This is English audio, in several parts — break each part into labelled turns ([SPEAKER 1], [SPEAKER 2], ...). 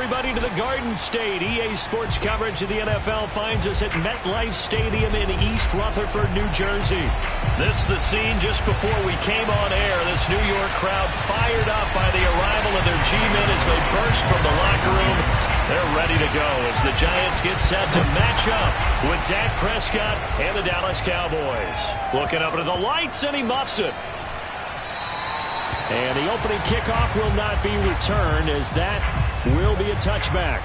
[SPEAKER 1] everybody to the Garden State. EA Sports coverage of the NFL finds us at MetLife Stadium in East Rutherford, New Jersey. This is the scene just before we came on air. This New York crowd fired up by the arrival of their G-men as they burst from the locker room. They're ready to go as the Giants get set to match up with Dak Prescott and the Dallas Cowboys. Looking up into the lights, and he muffs it. And the opening kickoff will not be returned, as that will be a touchback.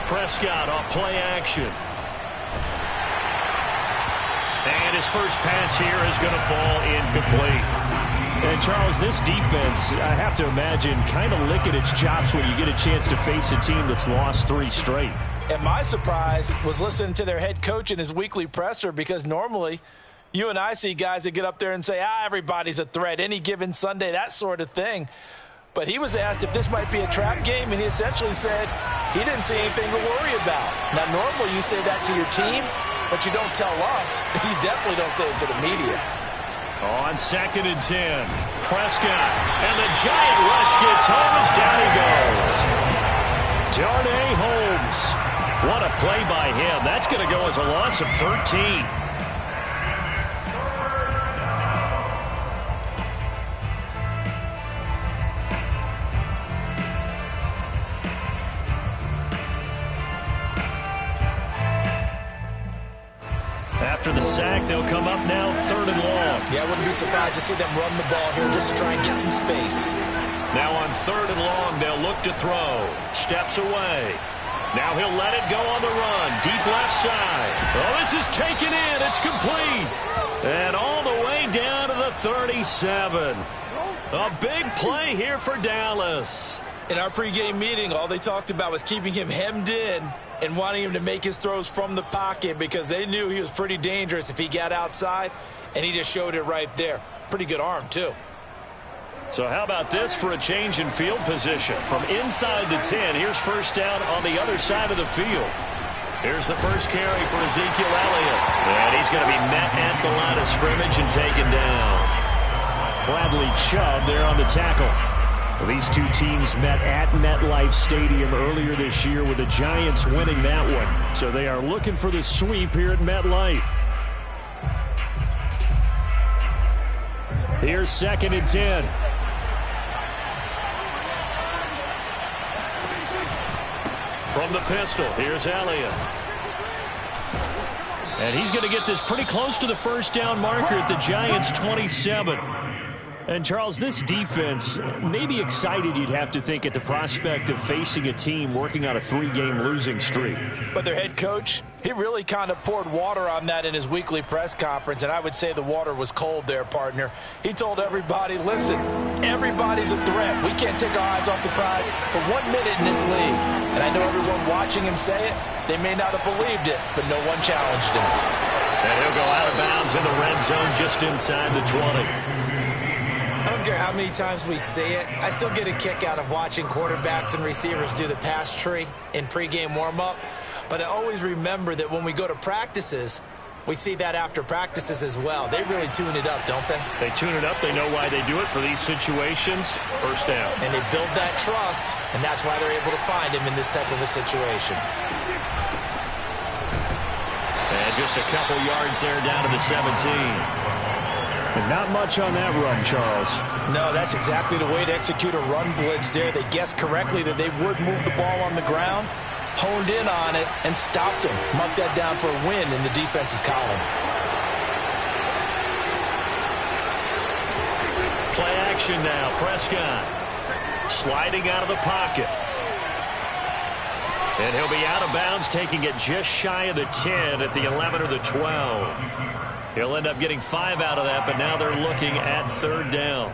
[SPEAKER 1] Prescott off play action. And his first pass here is going to fall incomplete. And Charles, this defense, I have to imagine, kind of licking its chops when you get a chance to face a team that's lost 3 straight.
[SPEAKER 2] And my surprise was listening to their head coach in his weekly presser, because normally you and I see guys that get up there and say, everybody's a threat any given Sunday, that sort of thing. But he was asked if this might be a trap game, and he essentially said he didn't see anything to worry about. Now, normally you say that to your team, but you don't tell us. You definitely don't say it to the media.
[SPEAKER 1] On 2nd and 10, Prescott, and the giant rush gets home as down he goes. Darnay Holmes. What a play by him. That's going to go as a loss of 13. After the sack, they'll come up now 3rd and long.
[SPEAKER 2] Yeah, I wouldn't be surprised to see them run the ball here just to try and get some space.
[SPEAKER 1] Now on 3rd and long, they'll look to throw. Steps away. Now he'll let it go on the run. Deep left side. Oh, this is taken in. It's complete. And all the way down to the 37. A big play here for Dallas.
[SPEAKER 2] In our pregame meeting, all they talked about was keeping him hemmed in and wanting him to make his throws from the pocket, because they knew he was pretty dangerous if he got outside, and he just showed it right there. Pretty good arm, too.
[SPEAKER 1] So how about this for a change in field position? From inside the 10, here's first down on the other side of the field. Here's the first carry for Ezekiel Elliott. And he's going to be met at the line of scrimmage and taken down. Bradley Chubb there on the tackle. Well, these two teams met at MetLife Stadium earlier this year, with the Giants winning that one. So they are looking for the sweep here at MetLife. Here's 2nd and 10. From the pistol, here's Elliott. And he's going to get this pretty close to the first down marker at the Giants' 27. And, Charles, this defense may be excited, you'd have to think, at the prospect of facing a team working on a 3-game losing streak.
[SPEAKER 2] But their head coach, he really kind of poured water on that in his weekly press conference, and I would say the water was cold there, partner. He told everybody, listen, everybody's a threat. We can't take our eyes off the prize for 1 minute in this league. And I know everyone watching him say it, they may not have believed it, but no one challenged him.
[SPEAKER 1] And he'll go out of bounds in the red zone just inside the 20.
[SPEAKER 2] I don't care how many times we say it, I still get a kick out of watching quarterbacks and receivers do the pass tree in pregame warm-up. But I always remember that when we go to practices, we see that after practices as well. They really tune it up, don't they?
[SPEAKER 1] They tune it up. They know why they do it for these situations. First down.
[SPEAKER 2] And they build that trust, and that's why they're able to find him in this type of a situation.
[SPEAKER 1] And just a couple yards there down to the 17. And not much on that run, Charles.
[SPEAKER 2] No, that's exactly the way to execute a run blitz there. They guessed correctly that they would move the ball on the ground, honed in on it, and stopped them. Mark that down for a win in the defense's column.
[SPEAKER 1] Play action now. Prescott sliding out of the pocket. And he'll be out of bounds, taking it just shy of the 10 at the 11 or the 12. He'll end up getting 5 out of that, but now they're looking at 3rd down.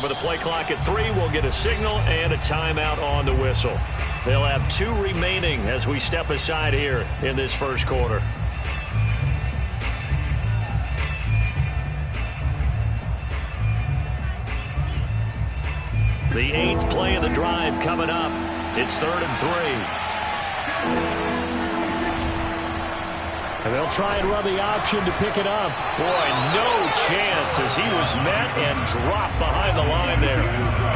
[SPEAKER 1] with the play clock at 3, we'll get a signal and a timeout on the whistle. They'll have 2 remaining as we step aside here in this first quarter. The 8th play of the drive coming up. It's 3rd and 3. And they'll try and run the option to pick it up. Boy, no chance as he was met and dropped behind the line there.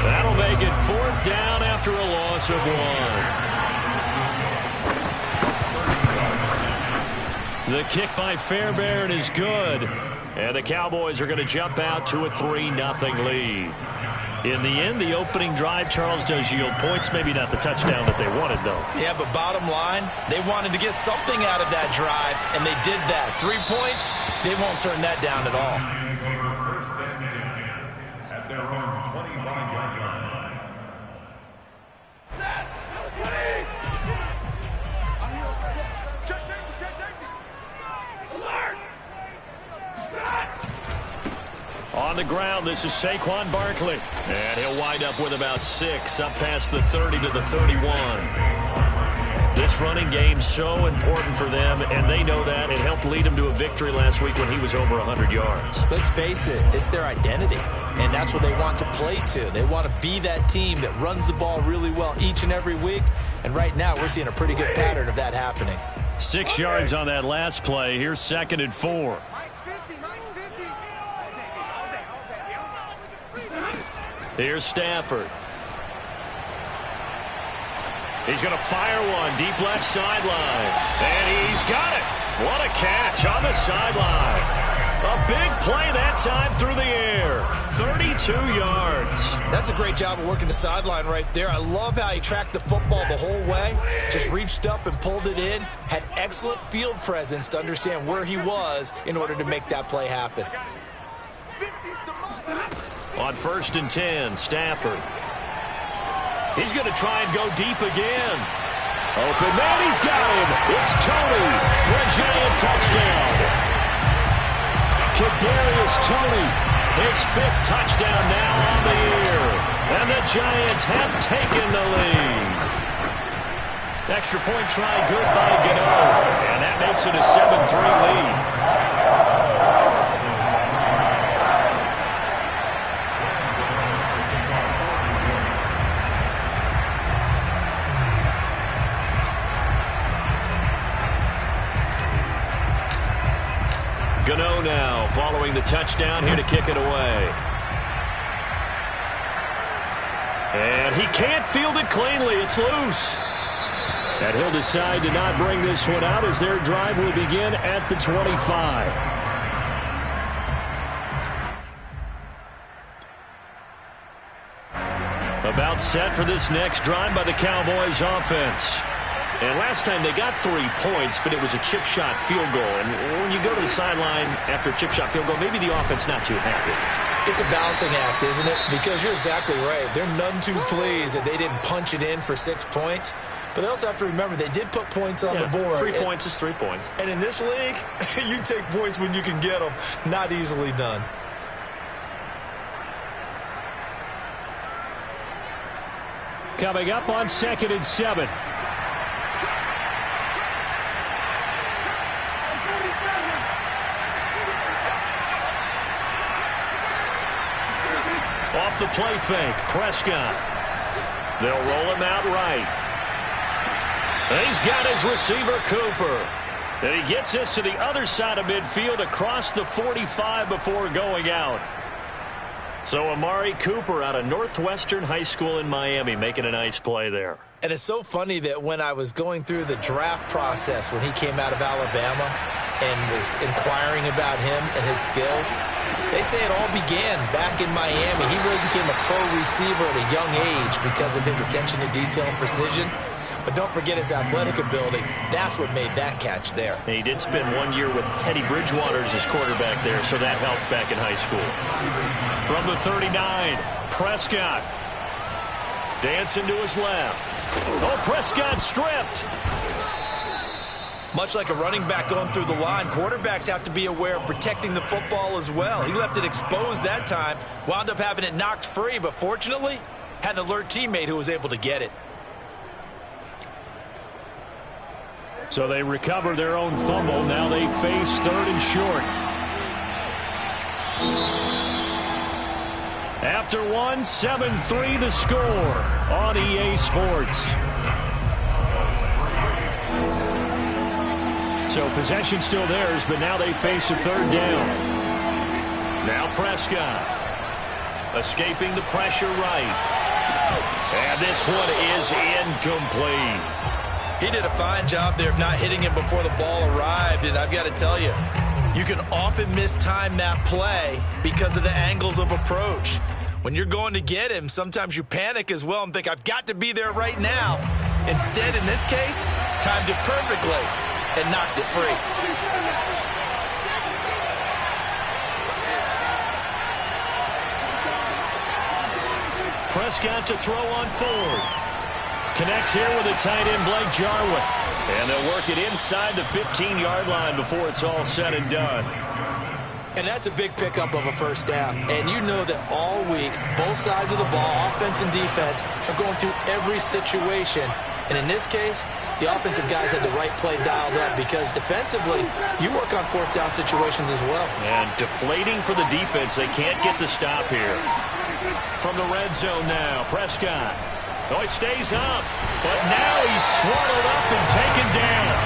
[SPEAKER 1] That'll make it 4th down after a loss of 1. The kick by Fairbairn is good. And the Cowboys are going to jump out to a 3-0 lead. In the end, the opening drive, Charles, does yield points. Maybe not the touchdown that they wanted, though. Yeah, but bottom line, they wanted to get something out of that drive, and they did that. 3 points, they won't turn that down at all.
[SPEAKER 3] First and 10 at their own 25-yard line. On the ground, this is Saquon Barkley. And he'll wind up with about 6, up past the 30 to the 31. This running game so important for them, and they know that. It helped lead them to a victory last week when he was over 100 yards.
[SPEAKER 2] Let's face it, it's their identity, and that's what they want to play to. They want to be that team that runs the ball really well each and every week, and right now we're seeing a pretty good pattern of that happening.
[SPEAKER 1] 6 yards on that last play. Here's 2nd and 4. Here's Stafford. He's going to fire one deep left sideline. And he's got it. What a catch on the sideline. A big play that time through the air. 32 yards.
[SPEAKER 2] That's a great job of working the sideline right there. I love how he tracked the football the whole way. Just reached up and pulled it in. Had excellent field presence to understand where he was in order to make that play happen.
[SPEAKER 1] On 1st and 10, Stafford. He's going to try and go deep again. Open man, he's got him. It's Tony for a giant touchdown. Kadarius Toney, his 5th touchdown now on the year. And the Giants have taken the lead. Extra point try good by Gano. And that makes it a 7-3 lead. Gano now following the touchdown here to kick it away. And he can't field it cleanly. It's loose. And he'll decide to not bring this one out as their drive will begin at the 25. About set for this next drive by the Cowboys offense. And last time they got 3 points, but it was a chip shot field goal. And when you go to the sideline after a chip shot field goal, maybe the offense not too happy.
[SPEAKER 2] It's a balancing act, isn't it? Because you're exactly right. They're none too pleased that they didn't punch it in for 6 points. But they also have to remember they did put points on the board.
[SPEAKER 1] 3 points is 3 points.
[SPEAKER 2] And in this league, you take points when you can get them. Not easily done.
[SPEAKER 1] Coming up on 2nd and 7. Off the play fake, Prescott. They'll roll him out right. And he's got his receiver, Cooper. And he gets this to the other side of midfield across the 45 before going out. So Amari Cooper out of Northwestern High School in Miami making a nice play there.
[SPEAKER 2] And it's so funny that when I was going through the draft process when he came out of Alabama and was inquiring about him and his skills, they say it all began back in Miami. He really became a pro receiver at a young age because of his attention to detail and precision. But don't forget his athletic ability. That's what made that catch there.
[SPEAKER 1] And he did spend 1 year with Teddy Bridgewater as his quarterback there, so that helped back in high school. From the 39, Prescott. Dancing to his left. Oh, Prescott stripped.
[SPEAKER 2] Much like a running back going through the line, quarterbacks have to be aware of protecting the football as well. He left it exposed that time, wound up having it knocked free, but fortunately, had an alert teammate who was able to get it.
[SPEAKER 1] So they recover their own fumble. Now they face 3rd and short. After one, 7-3 the score on EA Sports. So possession still theirs, but now they face a 3rd down. Now Prescott escaping the pressure right. And this one is incomplete.
[SPEAKER 2] He did a fine job there of not hitting him before the ball arrived, and I've got to tell you, you can often mistime that play because of the angles of approach. When you're going to get him, sometimes you panic as well and think, I've got to be there right now. Instead, in this case, timed it perfectly and knocked it free.
[SPEAKER 1] Prescott to throw on 4th. Connects here with a tight end, Blake Jarwin. And they'll work it inside the 15-yard line before it's all said and done.
[SPEAKER 2] And that's a big pickup of a 1st down. And you know that all week, both sides of the ball, offense and defense, are going through every situation. And in this case, the offensive guys had the right play dialed up because defensively, you work on 4th down situations as well.
[SPEAKER 1] And deflating for the defense. They can't get the stop here. From the red zone now, Prescott. Oh, he stays up, but now he's swallowed up and taken down.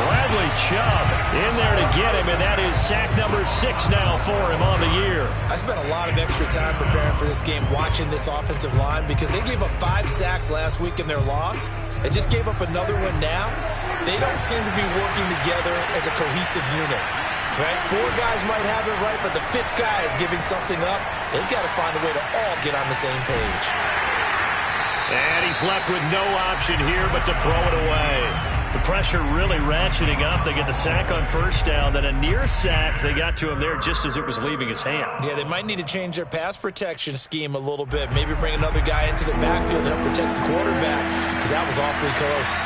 [SPEAKER 1] Bradley Chubb in there to get him, and that is sack number 6 now for him on the year.
[SPEAKER 2] I spent a lot of extra time preparing for this game watching this offensive line because they gave up 5 sacks last week in their loss. They just gave up another one now. They don't seem to be working together as a cohesive unit. Right? 4 guys might have it right, but the 5th guy is giving something up. They've got to find a way to all get on the same page.
[SPEAKER 1] And he's left with no option here but to throw it away. The pressure really ratcheting up. They get the sack on 1st down, then a near sack. They got to him there just as it was leaving his hand.
[SPEAKER 2] Yeah, they might need to change their pass protection scheme a little bit. Maybe bring another guy into the backfield to help protect the quarterback because that was awfully close.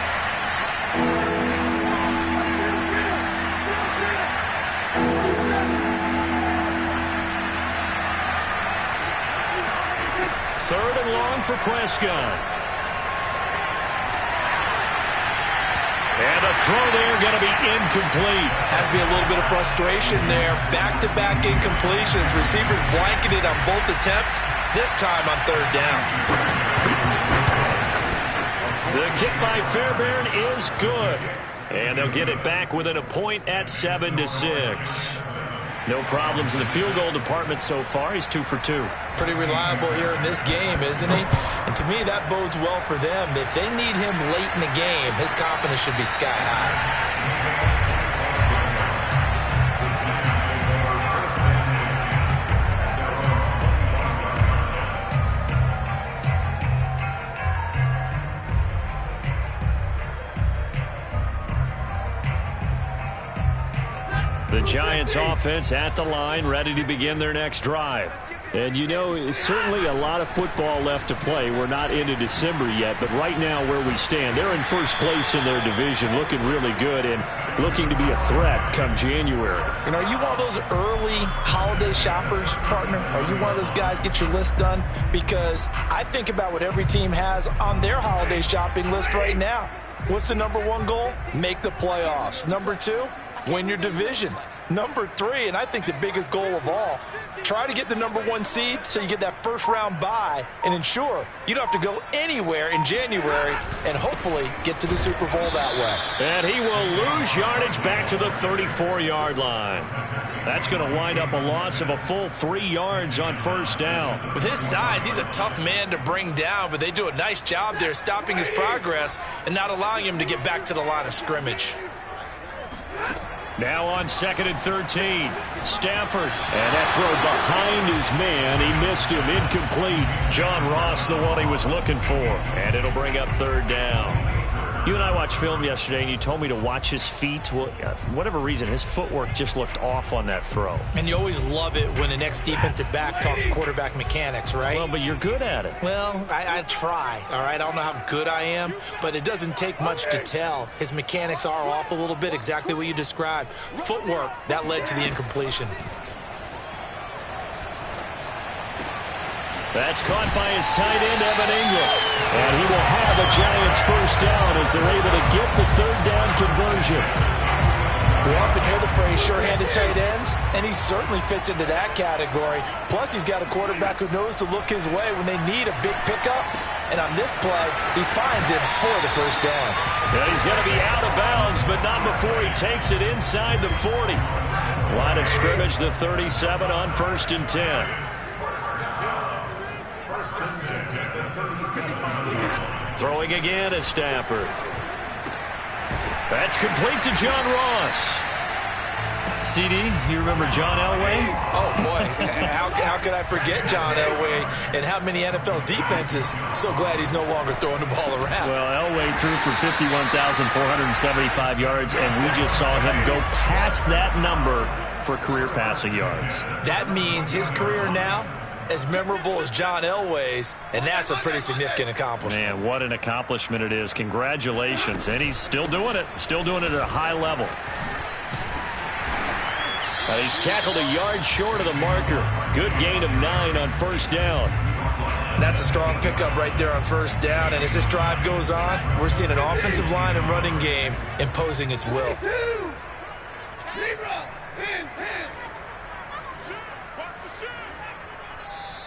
[SPEAKER 1] Third and long for Prescott. And the throw there going to be incomplete.
[SPEAKER 2] Has to be a little bit of frustration there. Back-to-back incompletions. Receivers blanketed on both attempts, this time on 3rd down.
[SPEAKER 1] The kick by Fairbairn is good. And they'll get it back within a point at 7-6. No problems in the field goal department so far. He's 2 for 2.
[SPEAKER 2] Pretty reliable here in this game, isn't he? And to me, that bodes well for them. If they need him late in the game, his confidence should be sky high.
[SPEAKER 1] The Giants offense at the line, ready to begin their next drive. And, you know, certainly a lot of football left to play. We're not into December yet, but right now where we stand, they're in first place in their division, looking really good and looking to be a threat come January.
[SPEAKER 2] And are you one of those early holiday shoppers, partner? Are you one of those guys get your list done? Because I think about what every team has on their holiday shopping list right now. What's the number 1 goal? Make the playoffs. Number 2, win your division. Number 3, and I think the biggest goal of all, try to get the number 1 seed so you get that first-round bye and ensure you don't have to go anywhere in January and hopefully get to the Super Bowl that way.
[SPEAKER 1] And he will lose yardage back to the 34-yard line. That's going to wind up a loss of a full 3 yards on 1st down.
[SPEAKER 2] With his size, he's a tough man to bring down, but they do a nice job there stopping his progress and not allowing him to get back to the line of scrimmage.
[SPEAKER 1] Now on 2nd and 13, Stafford. And that throw behind his man. He missed him. Incomplete. John Ross, the one he was looking for. And it'll bring up 3rd down. You and I watched film yesterday, and you told me to watch his feet. Well, for whatever reason, his footwork just looked off on that throw.
[SPEAKER 2] And you always love it when the next defensive back talks quarterback mechanics, right?
[SPEAKER 1] Well, but you're good at it.
[SPEAKER 2] Well, I try, all right? I don't know how good I am, but it doesn't take much to tell. His mechanics are off a little bit, exactly what you described. Footwork, that led to the incompletion.
[SPEAKER 1] That's caught by his tight end, Evan Ingram. And he will have a Giants first down as they're able to get the third down conversion.
[SPEAKER 2] We often hear the phrase sure-handed tight ends, and he certainly fits into that category. Plus, he's got a quarterback who knows to look his way when they need a big pickup. And on this play, he finds him for the first down.
[SPEAKER 1] Yeah, he's going to be out of bounds, but not before he takes it inside the 40. Line of scrimmage, the 37 on 1st and 10. Throwing again is Stafford. That's complete to John Ross. CD, you remember John Elway?
[SPEAKER 2] Oh, boy. How could I forget John Elway and how many NFL defenses? So glad he's no longer throwing the ball around.
[SPEAKER 1] Well, Elway threw for 51,475 yards, and we just saw him go past that number for career passing yards.
[SPEAKER 2] That means his career now as memorable as John Elway's, and that's a pretty significant accomplishment.
[SPEAKER 1] Man, what an accomplishment it is. Congratulations. And he's still doing it. Still doing it at a high level. He's tackled a yard short of the marker. Good gain of 9 on first down.
[SPEAKER 2] That's a strong pickup right there on first down. And as this drive goes on, we're seeing an offensive line and running game imposing its will.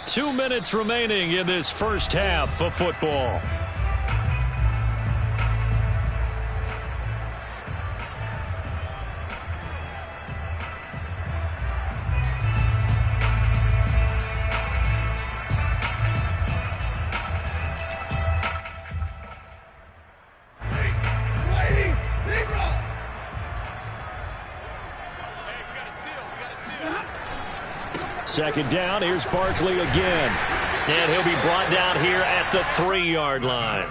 [SPEAKER 1] 2 minutes remaining in this first half of football. Second down, here's Barkley again. And he'll be brought down here at the 3-yard line.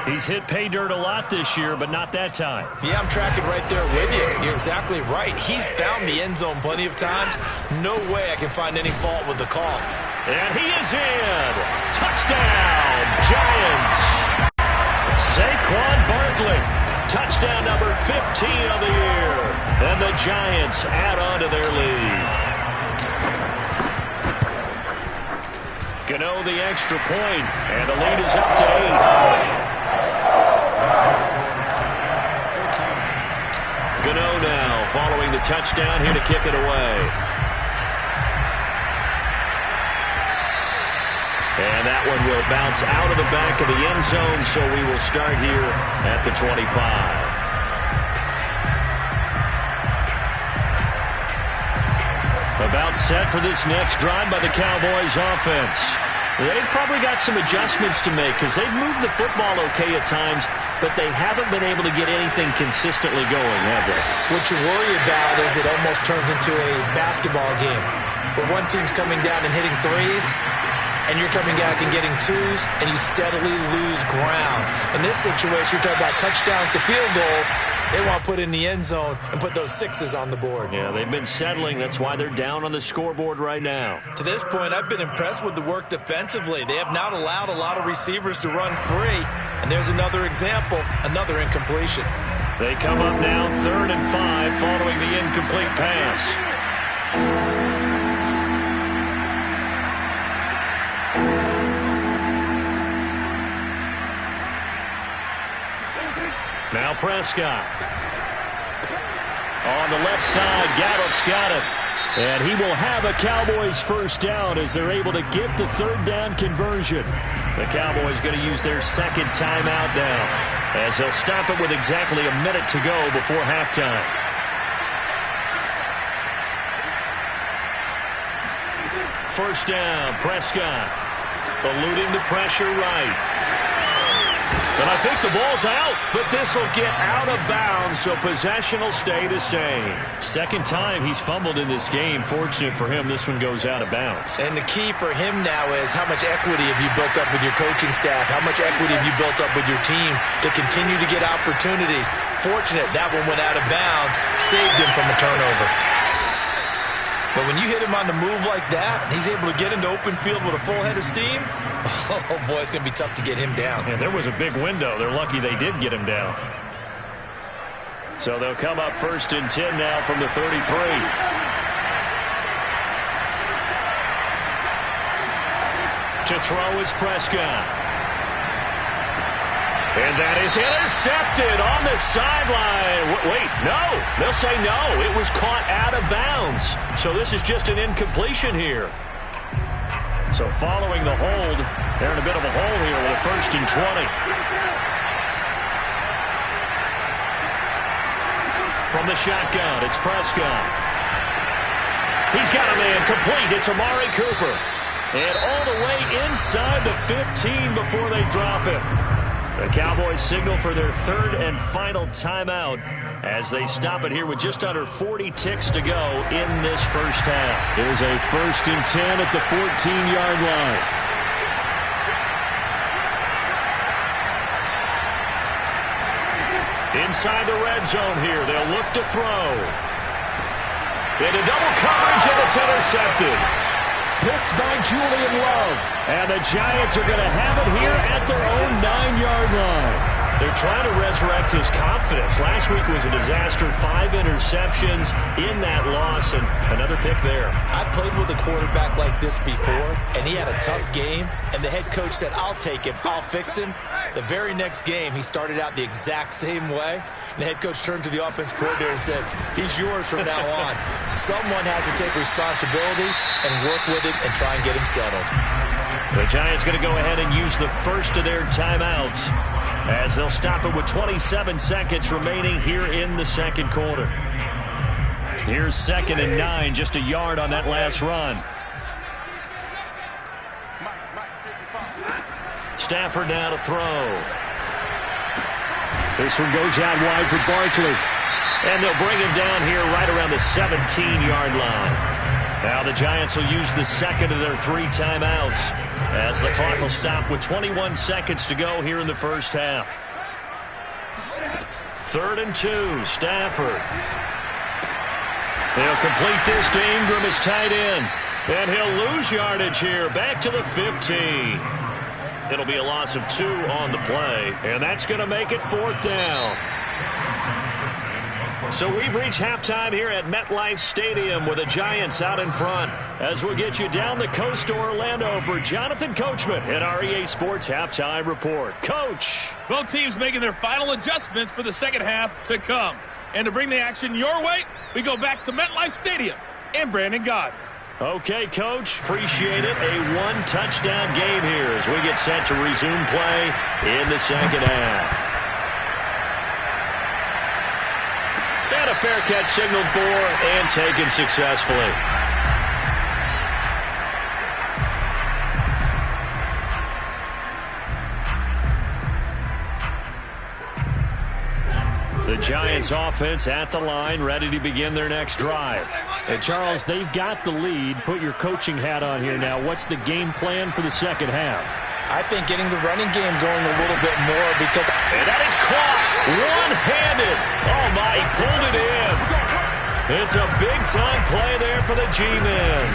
[SPEAKER 1] He's hit pay dirt a lot this year, but not that time.
[SPEAKER 2] Yeah, I'm tracking right there with you. You're exactly right. He's found the end zone plenty of times. No way I can find any fault with the call.
[SPEAKER 1] And he is in. Touchdown, Giants. Saquon Barkley. Touchdown number 15 of the year. And the Giants add on to their lead. Gano the extra point, and the lead is up to 8. Gano now following the touchdown here to kick it away. And that one will bounce out of the back of the end zone, so we will start here at the 25. About set for this next drive by the Cowboys offense. They've probably got some adjustments to make because they've moved the football okay at times, but they haven't been able to get anything consistently going, have they?
[SPEAKER 2] What you worry about is it almost turns into a basketball game where one team's coming down and hitting threes, and you're coming back and getting twos, and you steadily lose ground. In this situation, you're talking about touchdowns to field goals. They want to put in the end zone and put those sixes on the board.
[SPEAKER 1] Yeah, they've been settling. That's why they're down on the scoreboard right now.
[SPEAKER 2] To this point, I've been impressed with the work defensively. They have not allowed a lot of receivers to run free. And there's another example, another incompletion.
[SPEAKER 1] They come up now 3rd and 5 following the incomplete pass. Now Prescott. On the left side, Gallup's got it. And he will have a Cowboys first down as they're able to get the 3rd down conversion. The Cowboys going to use their second timeout now as they'll stop it with exactly a minute to go before halftime. First down, Prescott. Eluding the pressure right. And I think the ball's out, but this will get out of bounds, so possession will stay the same. Second time he's fumbled in this game. Fortunate for him, this one goes out of bounds.
[SPEAKER 2] And the key for him now is how much equity have you built up with your coaching staff? How much equity have you built up with your team to continue to get opportunities? Fortunate that one went out of bounds, saved him from a turnover. But when you hit him on the move like that, and he's able to get into open field with a full head of steam, oh, boy, it's going to be tough to get him down.
[SPEAKER 1] Yeah, there was a big window. They're lucky they did get him down. So they'll come up 1st and 10 now from the 33. To throw is Prescott. And that is intercepted on the sideline. Wait, no. They'll say no. It was caught out of bounds. So this is just an incompletion here. So following the hold, they're in a bit of a hole here with a 1st and 20. From the shotgun, it's Prescott. He's got a man complete. It's Amari Cooper. And all the way inside the 15 before they drop it. The Cowboys signal for their 3rd and final timeout as they stop it here with just under 40 ticks to go in this first half. It is a 1st and 10 at the 14-yard line. Inside the red zone here, they'll look to throw. Into double coverage, and it's intercepted. Picked by Julian Love. And the Giants are going to have it here at their own 9-yard line. They're trying to resurrect his confidence. Last week was a disaster. 5 interceptions in that loss, and another pick there.
[SPEAKER 2] I've played with a quarterback like this before, and he had a tough game, and the head coach said, I'll take him, I'll fix him. The very next game, he started out the exact same way. And the head coach turned to the offense coordinator and said, he's yours from now on. Someone has to take responsibility and work with him and try and get him settled.
[SPEAKER 1] The Giants going to go ahead and use the first of their timeouts as they'll stop it with 27 seconds remaining here in the second quarter. Here's 2nd and 9, just a yard on that last run. Stafford now to throw. This one goes out wide for Barkley. And they'll bring him down here right around the 17-yard line. Now the Giants will use the second of their 3 timeouts as the clock will stop with 21 seconds to go here in the first half. 3rd and 2, Stafford. He'll complete this to Ingram as tight end. And he'll lose yardage here, back to the 15. It'll be a loss of 2 on the play, and that's going to make it 4th down. So we've reached halftime here at MetLife Stadium with the Giants out in front. As we'll get you down the coast to Orlando for Jonathan Coachman at our EA Sports Halftime Report. Coach.
[SPEAKER 4] Both teams making their final adjustments for the second half to come. And to bring the action your way, we go back to MetLife Stadium and Brandon Gaudin.
[SPEAKER 1] Okay, Coach. Appreciate it. A 1-touchdown game here as we get set to resume play in the second half. And a fair catch signaled for and taken successfully. The Giants offense at the line, ready to begin their next drive. And Charles, they've got the lead. Put your coaching hat on here now. What's the game plan for the second half?
[SPEAKER 2] I think getting the running game going a little bit more because...
[SPEAKER 1] And that is caught one-handed. Oh, my, he pulled it in. It's a big-time play there for the G-men.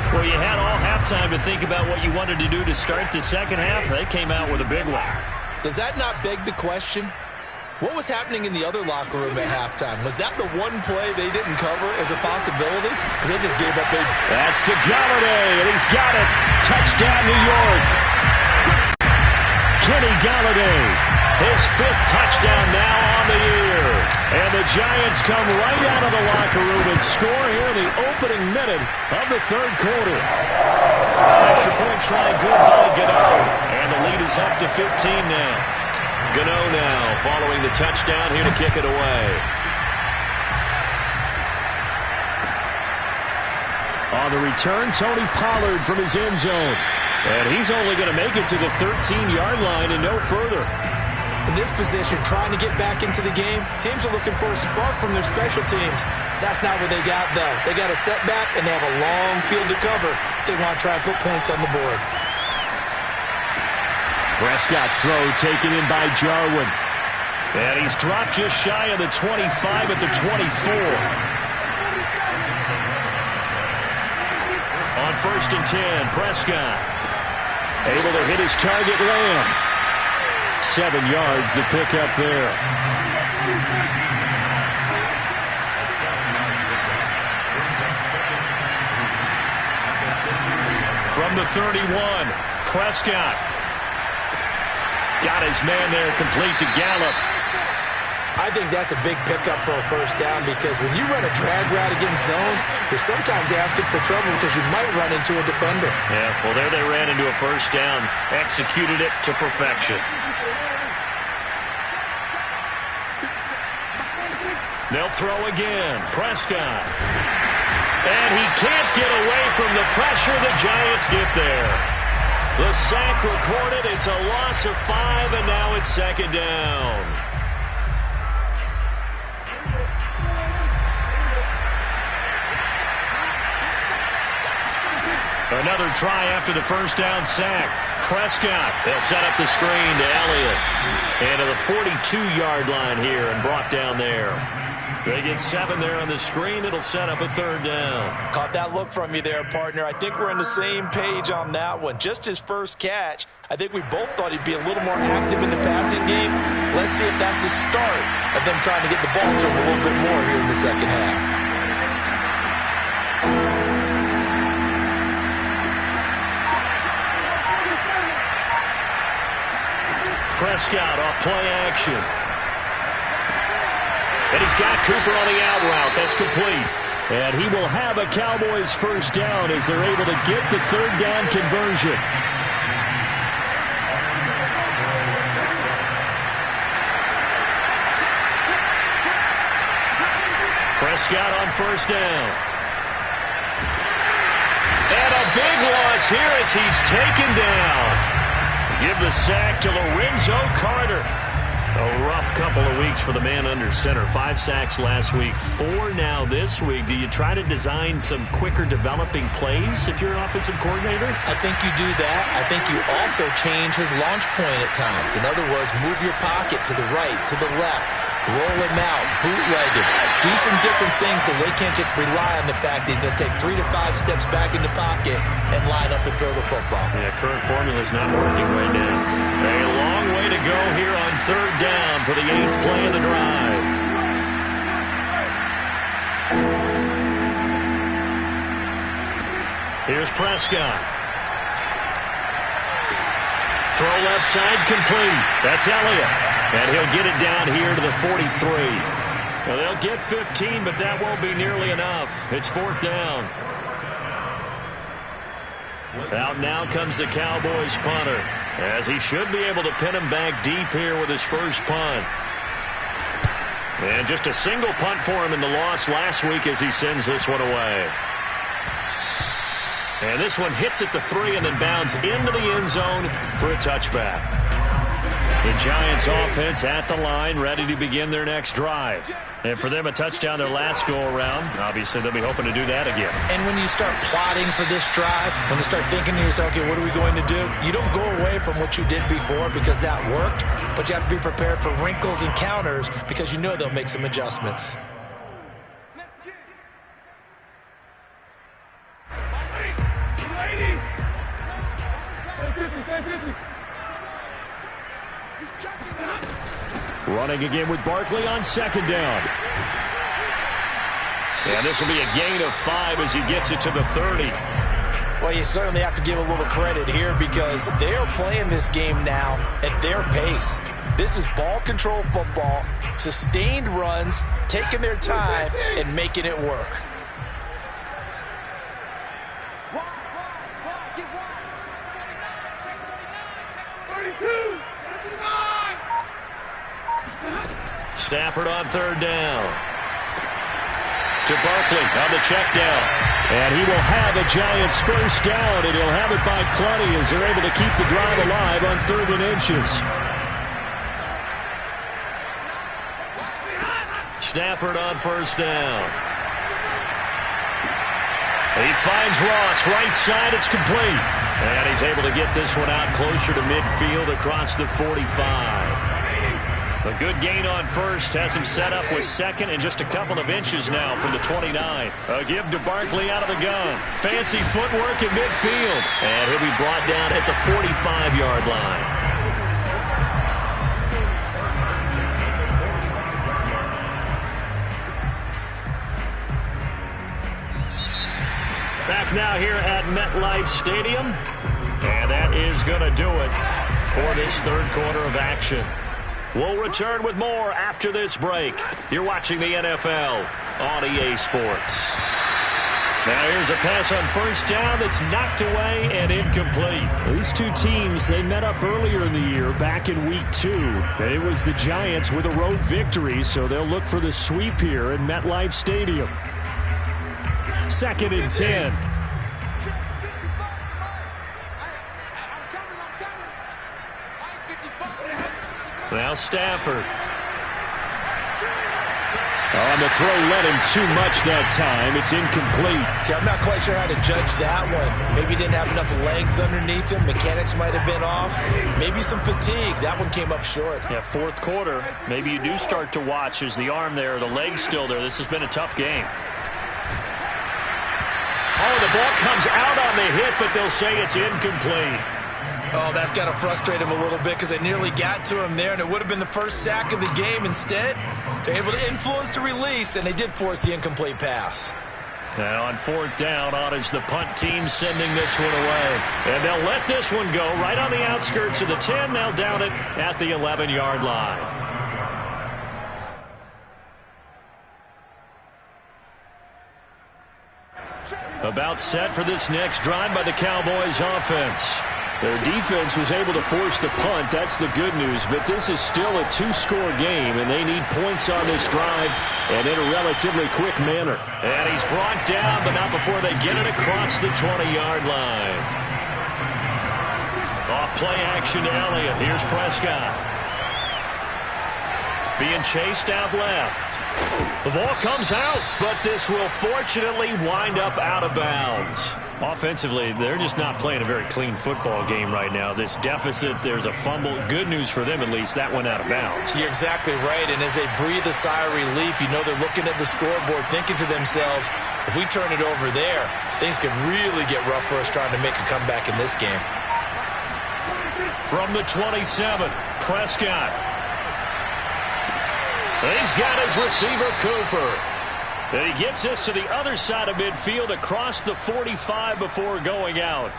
[SPEAKER 1] Well, you had all halftime to think about what you wanted to do to start the second half. They came out with a big one.
[SPEAKER 2] Does that not beg the question? What was happening in the other locker room at halftime? Was that the one play they didn't cover as a possibility? Because they just gave up big.
[SPEAKER 1] That's to Galladay, and he's got it. Touchdown, New York. Kenny Galladay, his 5th touchdown now on the year. And the Giants come right out of the locker room and score here in the opening minute of the third quarter. Extra point try good by Gano. And the lead is up to 15 now. Gano now following the touchdown here to kick it away. On the return, Tony Pollard from his end zone. And he's only going to make it to the 13-yard line and no further.
[SPEAKER 2] In this position, trying to get back into the game, teams are looking for a spark from their special teams. That's not what they got, though. They got a setback, and they have a long field to cover if they want to try and put points on the board.
[SPEAKER 3] Prescott's throw taken in by Jarwin. And he's dropped just shy of the 25 at the 24. On 1st and 10, Prescott able to hit his target, Lamb. 7 yards the pickup there. From the 31, Prescott got his man there, complete to Gallup.
[SPEAKER 2] I think that's a big pickup for a first down because when you run a drag route against zone, you're sometimes asking for trouble because you might run into a defender.
[SPEAKER 3] Yeah, well, there they ran into a first down, executed it to perfection. They'll throw again. Prescott. And he can't get away from the pressure. The Giants get there. The sack recorded. It's a loss of 5, and now it's 2nd down. Another try after the first down sack. Prescott, they'll set up the screen to Elliott. And to the 42-yard line here and brought down there. They get 7 there on the screen. It'll set up a 3rd down.
[SPEAKER 2] Caught that look from you there, partner. I think we're on the same page on that one. Just his first catch. I think we both thought he'd be a little more active in the passing game. Let's see if that's the start of them trying to get the ball to him a little bit more here in the second half.
[SPEAKER 3] Prescott off play action. And he's got Cooper on the out route. That's complete. And he will have a Cowboys first down as they're able to get the 3rd down conversion. Prescott on 1st down. And a big loss here as he's taken down. Give the sack to Lorenzo Carter. A rough couple of weeks for the man under center. 5 sacks last week, 4 now this week. Do you try to design some quicker developing plays if you're an offensive coordinator?
[SPEAKER 2] I think you do that. I think you also change his launch point at times. In other words, move your pocket to the right, to the left. Roll him out, bootlegged. Do some different things so they can't just rely on the fact that he's going to take 3 to 5 steps back in the pocket and line up and throw the football.
[SPEAKER 3] Yeah, current formula is not working right now. A long way to go here on 3rd down for the 8th play of the drive. Here's Prescott. Throw left side complete. That's Elliott. And he'll get it down here to the 43. Well, they'll get 15, but that won't be nearly enough. It's 4th down. Out now comes the Cowboys punter, as he should be able to pin him back deep here with his first punt. And just a single punt for him in the loss last week as he sends this one away. And this one hits at the 3 and then bounds into the end zone for a touchback. The Giants offense at the line, ready to begin their next drive. And for them, a touchdown their last go-around. Obviously, they'll be hoping to do that again.
[SPEAKER 2] And when you start plotting for this drive, when you start thinking to yourself, okay, what are we going to do? You don't go away from what you did before because that worked, but you have to be prepared for wrinkles and counters because you know they'll make some adjustments.
[SPEAKER 3] Running again with Barkley on 2nd down. And this will be a gain of 5 as he gets it to the 30.
[SPEAKER 2] Well, you certainly have to give a little credit here because they are playing this game now at their pace. This is ball control football, sustained runs, taking their time, and making it work.
[SPEAKER 3] Stafford on 3rd down. To Barkley on the check down. And he will have a Giants first down, and he'll have it by plenty as they're able to keep the drive alive on 3rd and inches.
[SPEAKER 1] Stafford on first down. He finds Ross right side. It's complete. And he's able to get this one out closer to midfield across the 45. A good gain on first has him set up with second and just a couple of inches now from the 29. A give to Barkley out of the gun. Fancy footwork in midfield. And he'll be brought down at the 45-yard line. Back now here at MetLife Stadium. And that is going to do it for this third quarter of action. We'll return with more after this break. You're watching the NFL on EA Sports. Now here's a pass on first down that's knocked away and incomplete.
[SPEAKER 3] These two teams, they met up earlier in the year back in week 2. It was the Giants with a road victory, so they'll look for the sweep here at MetLife Stadium. 2nd and 10.
[SPEAKER 1] Now Stafford.
[SPEAKER 3] On the throw, let him too much that time. It's incomplete.
[SPEAKER 2] See, I'm not quite sure how to judge that one. Maybe he didn't have enough legs underneath him. Mechanics might have been off. Maybe some fatigue. That one came up short.
[SPEAKER 1] Yeah, fourth quarter. Maybe you do start to watch. Is the arm there, the leg's still there? This has been a tough game. Oh, the ball comes out on the hit, but they'll say it's incomplete.
[SPEAKER 2] Oh, that's got to frustrate him a little bit because they nearly got to him there, and it would have been the first sack of the game. Instead, they're able to influence the release, and they did force the incomplete pass.
[SPEAKER 1] And on fourth down, on is the punt team sending this one away. And they'll let this one go right on the outskirts of the 10. They'll down it at the 11-yard line. About set for this next drive by the Cowboys offense.
[SPEAKER 3] Their defense was able to force the punt. That's the good news. But this is still a 2-score game, and they need points on this drive and in a relatively quick manner.
[SPEAKER 1] And he's brought down, but not before they get it across the 20-yard line. Off play action to Elliott. Here's Prescott. Being chased out left. The ball comes out, but this will fortunately wind up out of bounds. Offensively, they're just not playing a very clean football game right now. This deficit, there's a fumble. Good news for them, at least. That went out of bounds.
[SPEAKER 2] You're exactly right, and as they breathe a sigh of relief, you know they're looking at the scoreboard, thinking to themselves, if we turn it over there, things could really get rough for us trying to make a comeback in this game.
[SPEAKER 1] From the 27, Prescott. He's got his receiver, Cooper. And he gets this to the other side of midfield across the 45 before going out.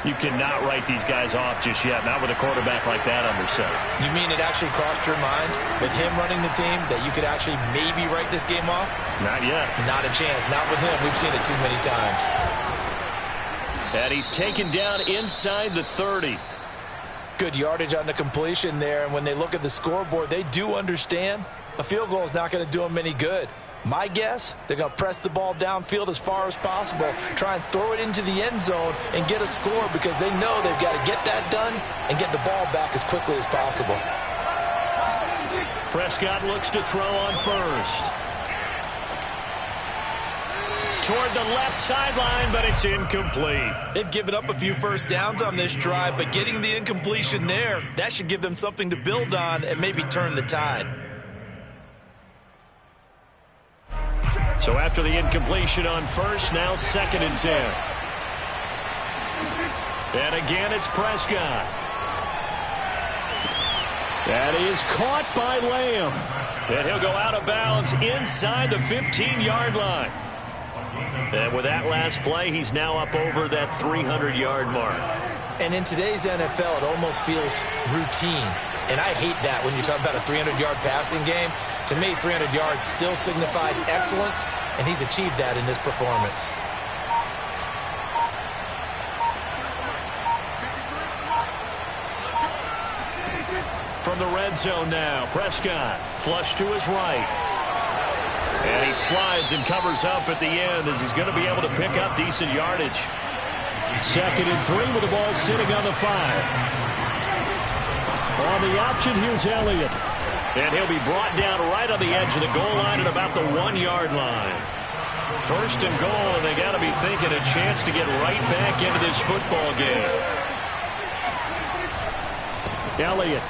[SPEAKER 1] You cannot write these guys off just yet, not with a quarterback like that under center.
[SPEAKER 2] You mean it actually crossed your mind with him running the team that you could actually maybe write this game off?
[SPEAKER 1] Not yet.
[SPEAKER 2] Not a chance. Not with him. We've seen it too many times.
[SPEAKER 1] And he's taken down inside the 30.
[SPEAKER 2] Good yardage on the completion there, and when they look at the scoreboard, they do understand a field goal is not going to do them any good. My guess, they're going to press the ball downfield as far as possible, try and throw it into the end zone and get a score because they know they've got to get that done and get the ball back as quickly as possible.
[SPEAKER 1] Prescott looks to throw on first. Toward the left sideline, but it's incomplete.
[SPEAKER 2] They've given up a few first downs on this drive, but getting the incompletion there, that should give them something to build on and maybe turn the tide.
[SPEAKER 1] So after the incompletion on first, now 2nd and 10. And again, it's Prescott.
[SPEAKER 3] That is caught by Lamb.
[SPEAKER 1] And he'll go out of bounds inside the 15-yard line. And with that last play, he's now up over that 300-yard mark.
[SPEAKER 2] And in today's NFL, it almost feels routine. And I hate that when you talk about a 300-yard passing game. To me, 300 yards still signifies excellence, and he's achieved that in this performance.
[SPEAKER 1] From the red zone now, Prescott flush to his right. And he slides and covers up at the end as he's going to be able to pick up decent yardage.
[SPEAKER 3] 2nd and 3 with the ball sitting on the 5. On the option, here's Elliott.
[SPEAKER 1] And he'll be brought down right on the edge of the goal line at about the 1-yard line. First and goal, and they got to be thinking a chance to get right back into this football game. Elliott.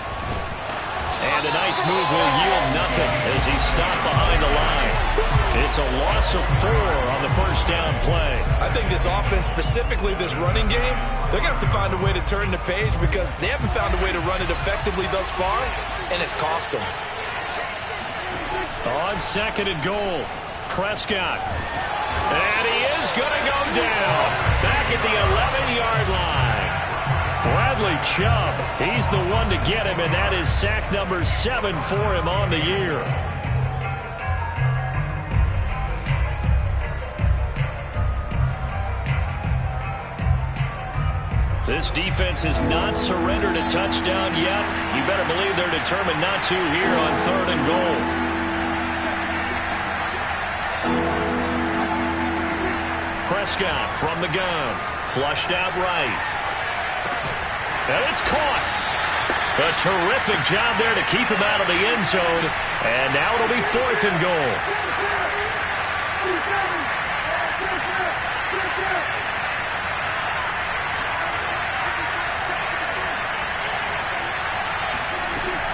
[SPEAKER 1] And a nice move will yield nothing as he's stopped behind the line. It's a loss of 4 on the first down play.
[SPEAKER 2] I think this offense, specifically this running game, they're going to have to find a way to turn the page because they haven't found a way to run it effectively thus far, and it's cost them.
[SPEAKER 1] On second and goal, Prescott. And he is going to go down back at the 11-yard line. Bradley Chubb, he's the one to get him, and that is sack number 7 for him on the year. This defense has not surrendered a touchdown yet. You better believe they're determined not to here on third and goal. Prescott from the gun. Flushed out right. And it's caught. A terrific job there to keep him out of the end zone. And now it'll be fourth and goal.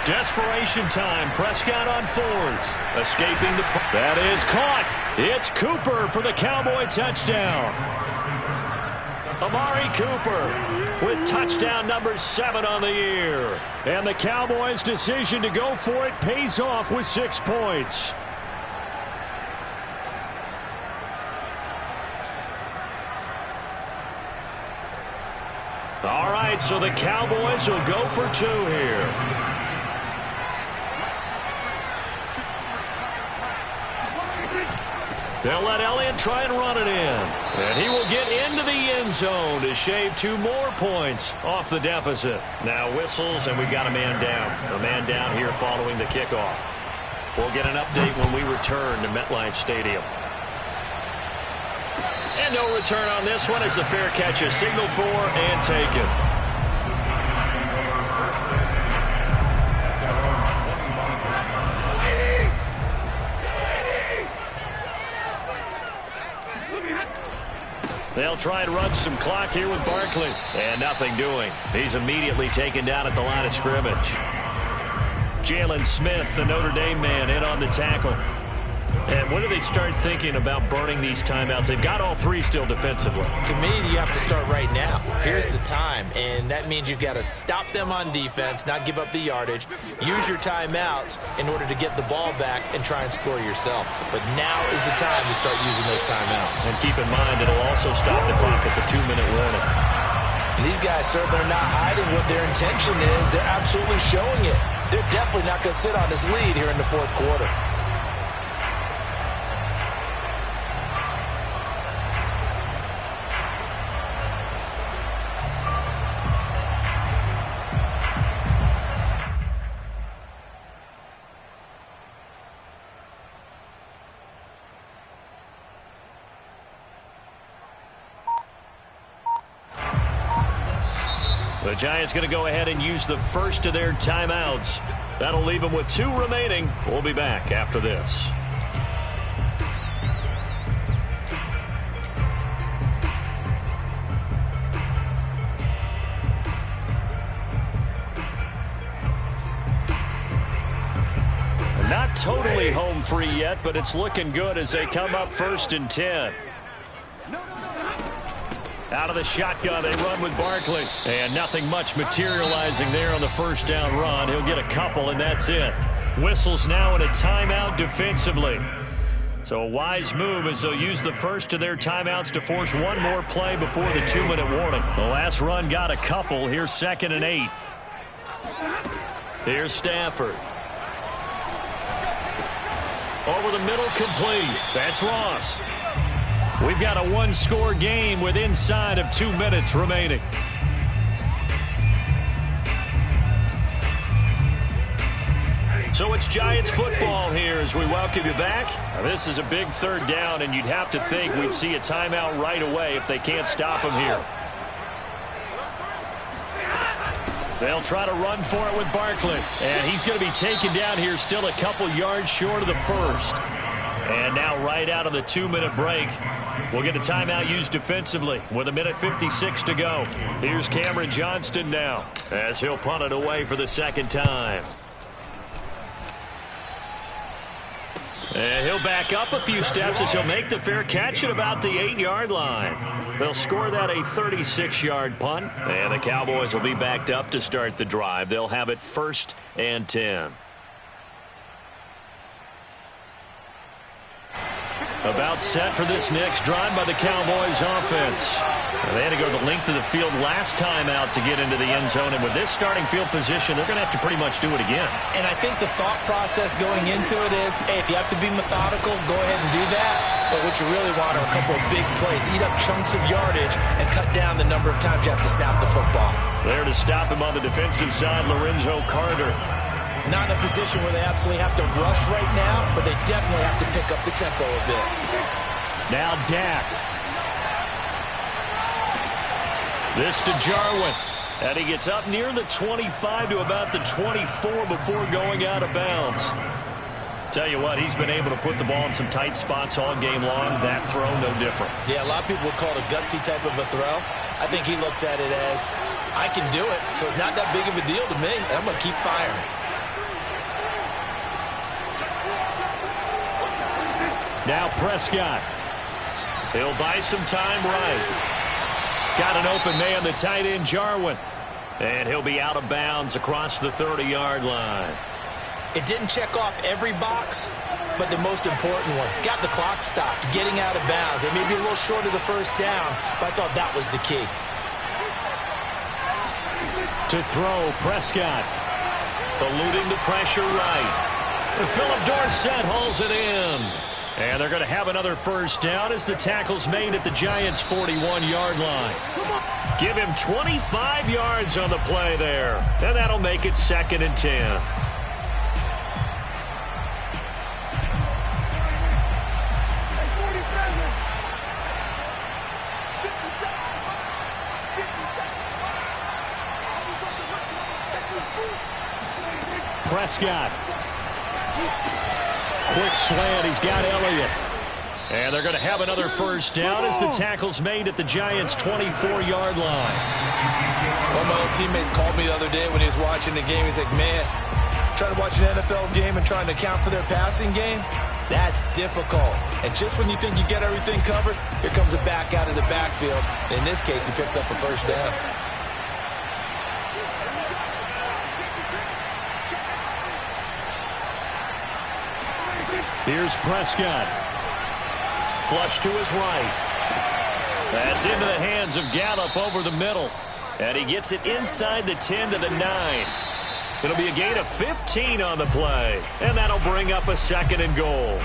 [SPEAKER 1] Desperation time. Prescott on fourth. Escaping the... That is caught. It's Cooper for the Cowboy touchdown. Amari Cooper with touchdown number 7 on the year. And the Cowboys' decision to go for it pays off with 6 points. All right, so the Cowboys will go for 2 here. They'll let Elliott try and run it in. And he will get into the end zone to shave 2 more points off the deficit. Now whistles, and we've got a man down. A man down here following the kickoff. We'll get an update when we return to MetLife Stadium. And no return on this one as the fair catch is signaled for and taken. They'll try and run some clock here with Barkley. And nothing doing. He's immediately taken down at the line of scrimmage. Jalen Smith, the Notre Dame man, in on the tackle. And when do they start thinking about burning these timeouts? They've got all 3 still defensively.
[SPEAKER 2] To me, you have to start right now. Here's the time, and that means you've got to stop them on defense, not give up the yardage, use your timeouts in order to get the ball back and try and score yourself. But now is the time to start using those timeouts.
[SPEAKER 1] And keep in mind, it'll also stop the clock at the 2-minute warning.
[SPEAKER 2] And these guys certainly are not hiding what their intention is. They're absolutely showing it. They're definitely not going to sit on this lead here in the fourth quarter.
[SPEAKER 1] The Giants going to go ahead and use the first of their timeouts. That'll leave them with 2 remaining. We'll be back after this. Not totally home free yet, but it's looking good as they come up 1st and 10. Out of the shotgun, they run with Barkley. And nothing much materializing there on the first down run. He'll get a couple, and that's it. Whistles now in a timeout defensively. So a wise move as they'll use the first of their timeouts to force 1 more play before the 2-minute warning. The last run got a couple. Here's 2nd and 8. Here's Stafford. Over the middle, complete. That's Ross. We've got a 1-score game with inside of 2 minutes remaining. So it's Giants football here as we welcome you back. Now, this is a big 3rd down, and you'd have to think we'd see a timeout right away if they can't stop them here. They'll try to run for it with Barkley. And he's going to be taken down here still a couple yards short of the first. And now right out of the 2-minute break, we'll get a timeout used defensively with 1:56 to go. Here's Cameron Johnston now as he'll punt it away for the second time. And he'll back up a few steps as he'll make the fair catch at about the 8-yard line. They'll score that a 36-yard punt, and the Cowboys will be backed up to start the drive. They'll have it 1st and 10. About set for this next drive by the Cowboys offense. They had to go the length of the field last time out to get into the end zone, and with this starting field position, they're going to have to pretty much do it again.
[SPEAKER 2] And I think the thought process going into it is, hey, if you have to be methodical, go ahead and do that. But what you really want are a couple of big plays. Eat up chunks of yardage and cut down the number of times you have to snap the football.
[SPEAKER 1] There to stop him on the defensive side, Lorenzo Carter.
[SPEAKER 2] Not in a position where they absolutely have to rush right now, but they definitely have to pick up the tempo a bit.
[SPEAKER 1] Now Dak. This to Jarwin. And he gets up near the 25 to about the 24 before going out of bounds. Tell you what, he's been able to put the ball in some tight spots all game long. That throw, no different.
[SPEAKER 2] Yeah, a lot of people would call it a gutsy type of a throw. I think he looks at it as, I can do it, so it's not that big of a deal to me, and I'm going to keep firing.
[SPEAKER 1] Now Prescott. He'll buy some time right. Got an open man, the tight end, Jarwin. And he'll be out of bounds across the 30-yard line.
[SPEAKER 2] It didn't check off every box, but the most important one. Got the clock stopped, getting out of bounds. It may be a little short of the first down, but I thought that was the key.
[SPEAKER 1] To throw, Prescott. Eluding the pressure right. And Philip Dorsett hauls it in. And they're going to have another first down as the tackle's made at the Giants' 41-yard line. Give him 25 yards on the play there. And that'll make it 2nd and 10. Prescott. Quick slant. He's got Elliott. And they're going to have another first down as the tackle's made at the Giants' 24-yard line.
[SPEAKER 2] One of my old teammates called me the other day when he was watching the game. He's like, man, trying to watch an NFL game and trying to account for their passing game, that's difficult. And just when you think you get everything covered, here comes a back out of the backfield. And in this case, he picks up a first down.
[SPEAKER 1] Here's Prescott. Flush to his right. That's into the hands of Gallup over the middle. And he gets it inside the 10 to the 9. It'll be a gain of 15 on the play. And that'll bring up a 2nd and goal.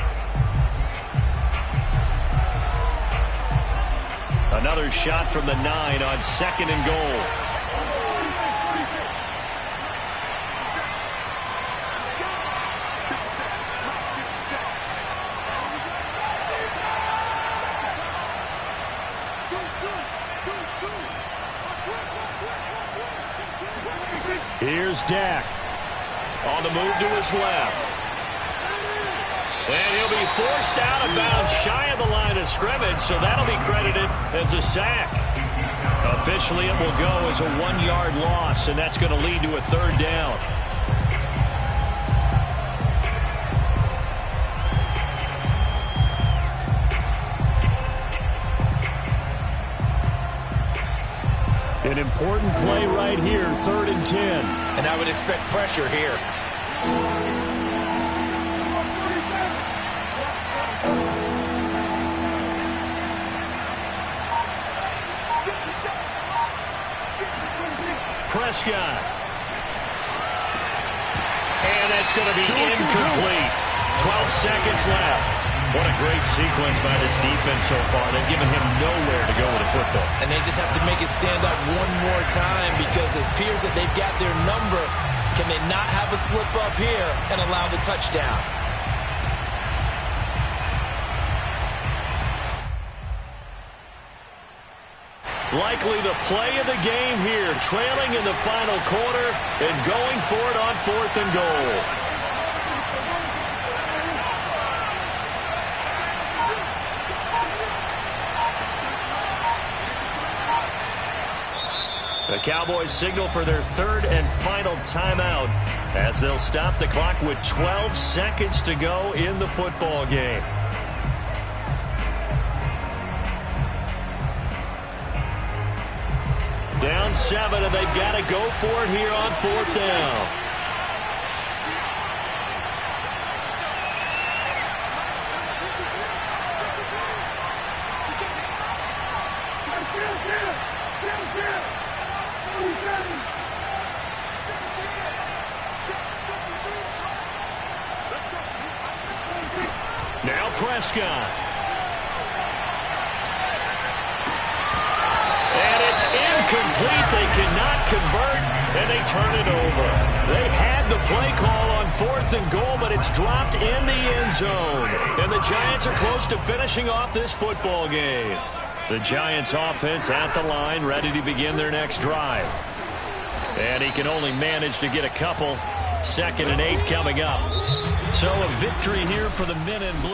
[SPEAKER 1] Another shot from the 9 on 2nd and goal. Here's Dak. On the move to his left. And he'll be forced out of bounds shy of the line of scrimmage, so that'll be credited as a sack. Officially, it will go as a 1-yard loss, and that's going to lead to a 3rd down. An important play right here, 3rd and 10.
[SPEAKER 2] And I would expect pressure here.
[SPEAKER 1] Prescott. And that's going to be incomplete. 12 seconds left. What a great sequence by this defense so far. They've given him nowhere to go with the football.
[SPEAKER 2] And they just have to make it stand up one more time because it appears that they've got their number. Can they not have a slip up here and allow the touchdown?
[SPEAKER 1] Likely the play of the game here, trailing in the final quarter and going for it on 4th and goal. The Cowboys signal for their 3rd and final timeout as they'll stop the clock with 12 seconds to go in the football game. Down 7, and they've got to go for it here on 4th down. Now Prescott. And it's incomplete. They cannot convert, and they turn it over. They had the play call on 4th and goal, but it's dropped in the end zone. And the Giants are close to finishing off this football game. The Giants offense at the line, ready to begin their next drive. And he can only manage to get a couple. 2nd and 8 coming up. So a victory here for the men in blue.